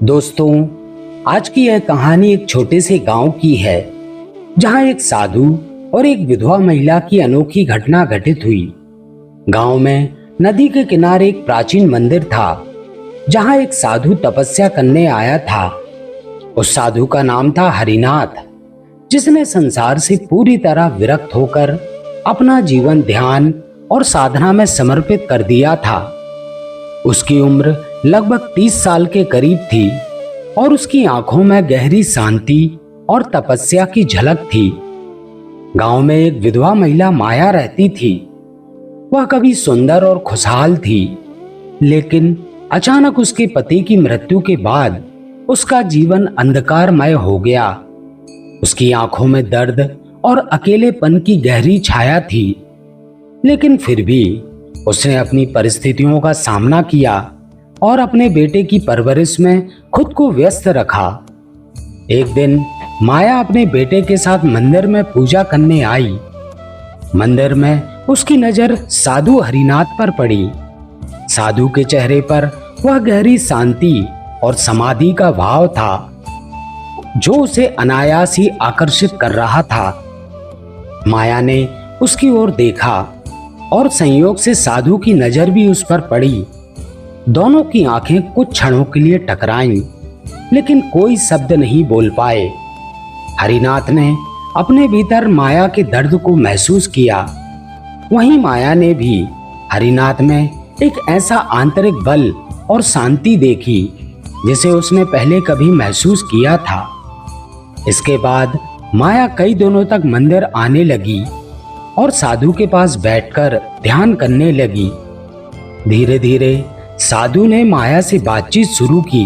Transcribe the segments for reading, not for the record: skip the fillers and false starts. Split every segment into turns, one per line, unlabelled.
दोस्तों, आज की यह कहानी एक छोटे से गांव की है जहां एक साधु और एक विधवा महिला की अनोखी घटना घटित हुई। गांव में नदी के किनारे एक प्राचीन मंदिर था जहां एक साधु तपस्या करने आया था। उस साधु का नाम था हरिनाथ, जिसने संसार से पूरी तरह विरक्त होकर अपना जीवन ध्यान और साधना में समर्पित कर दिया था। उसकी उम्र लगभग 30 साल के करीब थी और उसकी आंखों में गहरी शांति और तपस्या की झलक थी। गांव में एक विधवा महिला माया रहती थी। वह कभी सुंदर और खुशहाल थी, लेकिन अचानक उसके पति की मृत्यु के बाद उसका जीवन अंधकारमय हो गया। उसकी आंखों में दर्द और अकेलेपन की गहरी छाया थी, लेकिन फिर भी उसने अपनी परिस्थितियों का सामना किया और अपने बेटे की परवरिश में खुद को व्यस्त रखा। एक दिन माया अपने बेटे के साथ मंदिर में पूजा करने आई। मंदिर में उसकी नजर साधु हरिनाथ पर पड़ी। साधु के चेहरे पर वह गहरी शांति और समाधि का भाव था जो उसे अनायास ही आकर्षित कर रहा था। माया ने उसकी ओर देखा और संयोग से साधु की नजर भी उस पर पड़ी। दोनों की आंखें कुछ क्षणों के लिए टकराईं, लेकिन कोई शब्द नहीं बोल पाए। हरिनाथ ने अपने भीतर माया के दर्द को महसूस किया। वहीं माया ने भी हरिनाथ में एक ऐसा आंतरिक बल और शांति देखी जिसे उसने पहले कभी महसूस किया था। इसके बाद माया कई दिनों तक मंदिर आने लगी और साधु के पास बैठकर ध्यान करने लगी। धीरे धीरे साधु ने माया से बातचीत शुरू की।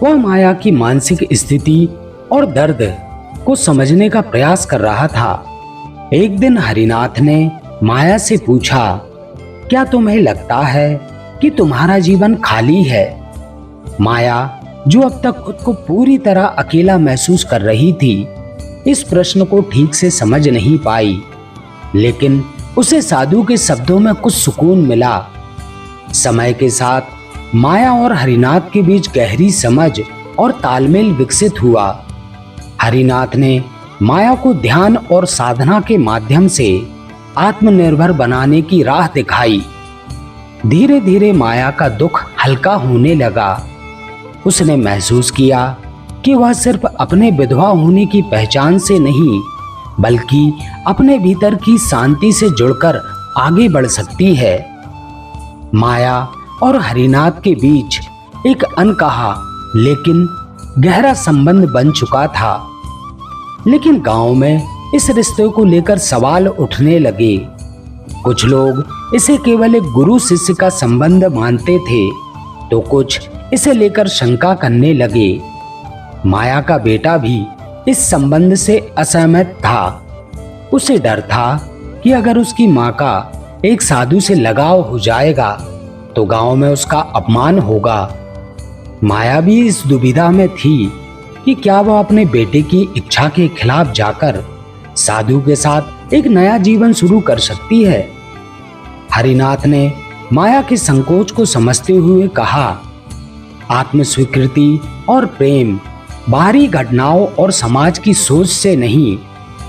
वह माया की मानसिक स्थिति और दर्द को समझने का प्रयास कर रहा था। एक दिन हरिनाथ ने माया से पूछा, क्या तुम्हें लगता है कि तुम्हारा जीवन खाली है? माया, जो अब तक खुद को पूरी तरह अकेला महसूस कर रही थी, इस प्रश्न को ठीक से समझ नहीं पाई, लेकिन उसे साधु के शब्दों में कुछ सुकून मिला। समय के साथ माया और हरिनाथ के बीच गहरी समझ और तालमेल विकसित हुआ। हरिनाथ ने माया को ध्यान और साधना के माध्यम से आत्मनिर्भर बनाने की राह दिखाई। धीरे धीरे माया का दुख हल्का होने लगा। उसने महसूस किया कि वह सिर्फ अपने विधवा होने की पहचान से नहीं, बल्कि अपने भीतर की शांति से जुड़कर आगे बढ़ सकती है। माया और हरिनाथ के बीच एक अनकहा लेकिन गहरा संबंध बन चुका था। लेकिन गांव में इस रिश्ते को लेकर सवाल उठने लगे। कुछ लोग इसे केवल एक गुरु शिष्य का संबंध मानते थे, तो कुछ इसे लेकर शंका करने लगे। माया का बेटा भी इस संबंध से असहमत था। उसे डर था कि अगर उसकी मां का एक साधु से लगाव हो जाएगा तो गांव में उसका अपमान होगा। माया भी इस दुविधा में थी कि क्या वह अपने बेटे की इच्छा के खिलाफ जाकर साधु के साथ एक नया जीवन शुरू कर सकती है। हरिनाथ ने माया के संकोच को समझते हुए कहा, आत्मस्वीकृति और प्रेम बाहरी घटनाओं और समाज की सोच से नहीं,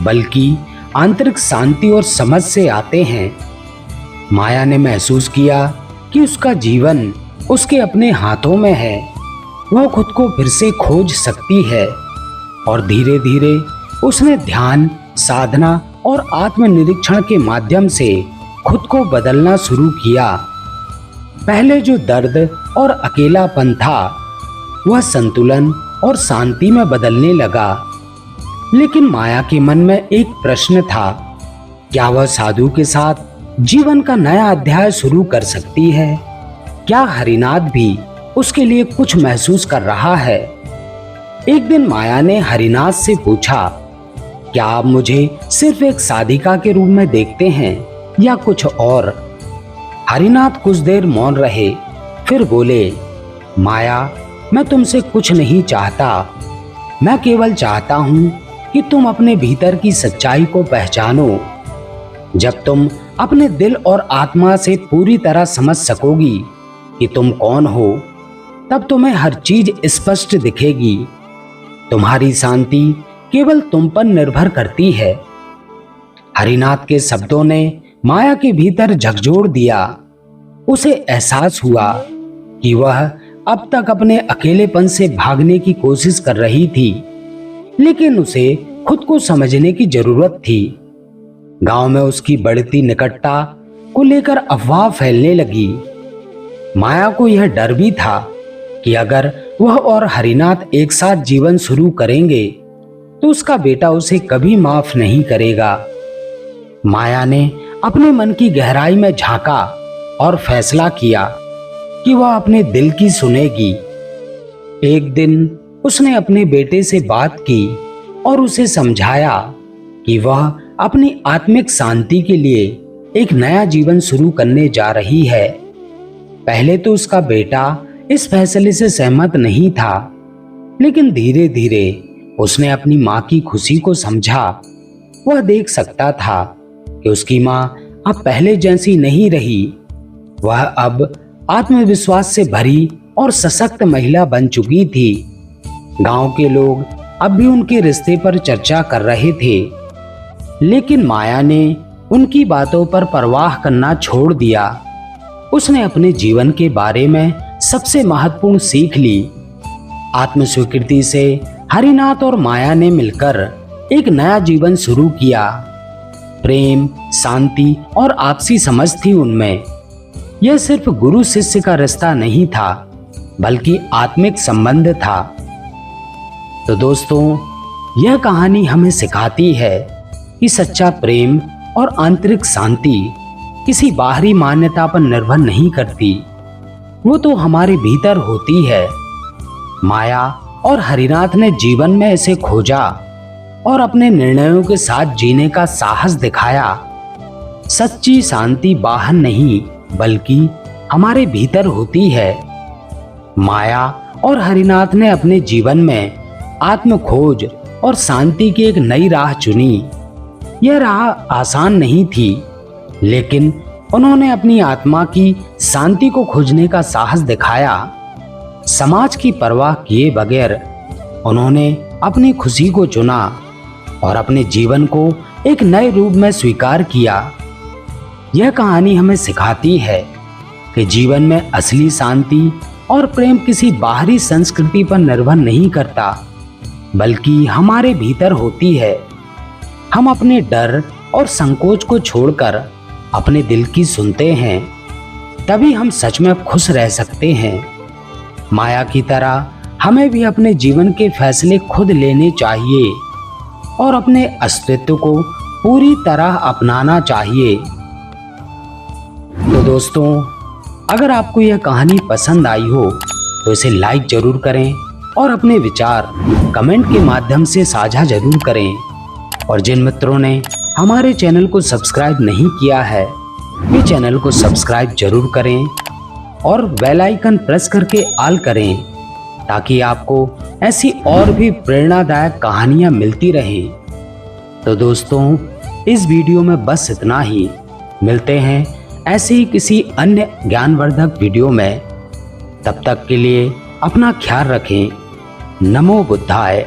बल्कि आंतरिक शांति और समझ से आते हैं। माया ने महसूस किया कि उसका जीवन उसके अपने हाथों में है। वह खुद को फिर से खोज सकती है और धीरे धीरे उसने ध्यान, साधना और आत्मनिरीक्षण के माध्यम से खुद को बदलना शुरू किया। पहले जो दर्द और अकेलापन था, वह संतुलन और शांति में बदलने लगा। लेकिन माया के मन में एक प्रश्न था, क्या वह साधु के साथ जीवन का नया अध्याय शुरू कर सकती है? क्या हरिनाथ भी उसके लिए कुछ महसूस कर रहा है? एक दिन माया ने हरिनाथ से पूछा, क्या आप मुझे सिर्फ एक साधिका के रूप में देखते हैं या कुछ और? हरिनाथ कुछ देर मौन रहे, फिर बोले, माया, मैं तुमसे कुछ नहीं चाहता। मैं केवल चाहता हूं कि तुम अपने भीतर की सच्चाई को पहचानो। जब तुम अपने दिल और आत्मा से पूरी तरह समझ सकोगी कि तुम कौन हो, तब तुम्हें हर चीज स्पष्ट दिखेगी। तुम्हारी शांति केवल तुम पर निर्भर करती है। हरिनाथ के शब्दों ने माया के भीतर झकझोर दिया। उसे एहसास हुआ कि वह अब तक अपने अकेलेपन से भागने की कोशिश कर रही थी, लेकिन उसे खुद को समझने की जरूरत थी। गांव में उसकी बढ़ती निकटता को लेकर अफवाह फैलने लगी। माया को यह डर भी था कि अगर वह और हरिनाथ एक साथ जीवन शुरू करेंगे तो उसका बेटा उसे कभी माफ नहीं करेगा। माया ने अपने मन की गहराई में झांका और फैसला किया कि वह अपने दिल की सुनेगी। एक दिन उसने अपने बेटे से बात की और उसे समझाया कि वह अपनी आत्मिक शांति के लिए एक नया जीवन शुरू करने जा रही है। पहले तो उसका बेटा इस फैसले से सहमत नहीं था, लेकिन धीरे धीरे उसने अपनी माँ की खुशी को समझा। वह देख सकता था कि उसकी माँ अब पहले जैसी नहीं रही। वह अब आत्मविश्वास से भरी और सशक्त महिला बन चुकी थी। गांव के लोग अब भी उनके रिश्ते पर चर्चा कर रहे थे, लेकिन माया ने उनकी बातों पर परवाह करना छोड़ दिया। उसने अपने जीवन के बारे में सबसे महत्वपूर्ण सीख ली। आत्मस्वीकृति से हरिनाथ और माया ने मिलकर एक नया जीवन शुरू किया। प्रेम, शांति और आपसी समझ थी उनमें। यह सिर्फ गुरु शिष्य का रिश्ता नहीं था, बल्कि आत्मिक संबंध था। तो दोस्तों, यह कहानी हमें सिखाती है कि सच्चा प्रेम और आंतरिक शांति किसी बाहरी मान्यता पर निर्भर नहीं करती, वो तो हमारे भीतर होती है। माया और हरिनाथ ने जीवन में इसे खोजा और अपने निर्णयों के साथ जीने का साहस दिखाया। सच्ची शांति बाहर नहीं, बल्कि हमारे भीतर होती है। माया और हरिनाथ ने अपने जीवन में आत्म खोज और शांति की एक नई राह चुनी। यह राह आसान नहीं थी, लेकिन उन्होंने अपनी आत्मा की शांति को खोजने का साहस दिखाया। समाज की परवाह किए बगैर उन्होंने अपनी खुशी को चुना और अपने जीवन को एक नए रूप में स्वीकार किया। यह कहानी हमें सिखाती है कि जीवन में असली शांति और प्रेम किसी बाहरी संस्कृति पर निर्भर नहीं करता, बल्कि हमारे भीतर होती है। हम अपने डर और संकोच को छोड़कर अपने दिल की सुनते हैं, तभी हम सच में खुश रह सकते हैं। माया की तरह हमें भी अपने जीवन के फैसले खुद लेने चाहिए और अपने अस्तित्व को पूरी तरह अपनाना चाहिए। तो दोस्तों, अगर आपको यह कहानी पसंद आई हो तो इसे लाइक जरूर करें और अपने विचार कमेंट के माध्यम से साझा जरूर करें। और जिन मित्रों ने हमारे चैनल को सब्सक्राइब नहीं किया है, वे चैनल को सब्सक्राइब जरूर करें और बेल आइकन प्रेस करके ऑल करें, ताकि आपको ऐसी और भी प्रेरणादायक कहानियां मिलती रहें। तो दोस्तों, इस वीडियो में बस इतना ही। मिलते हैं ऐसे ही किसी अन्य ज्ञानवर्धक वीडियो में। तब तक के लिए अपना ख्याल रखें। नमो बुद्धाय।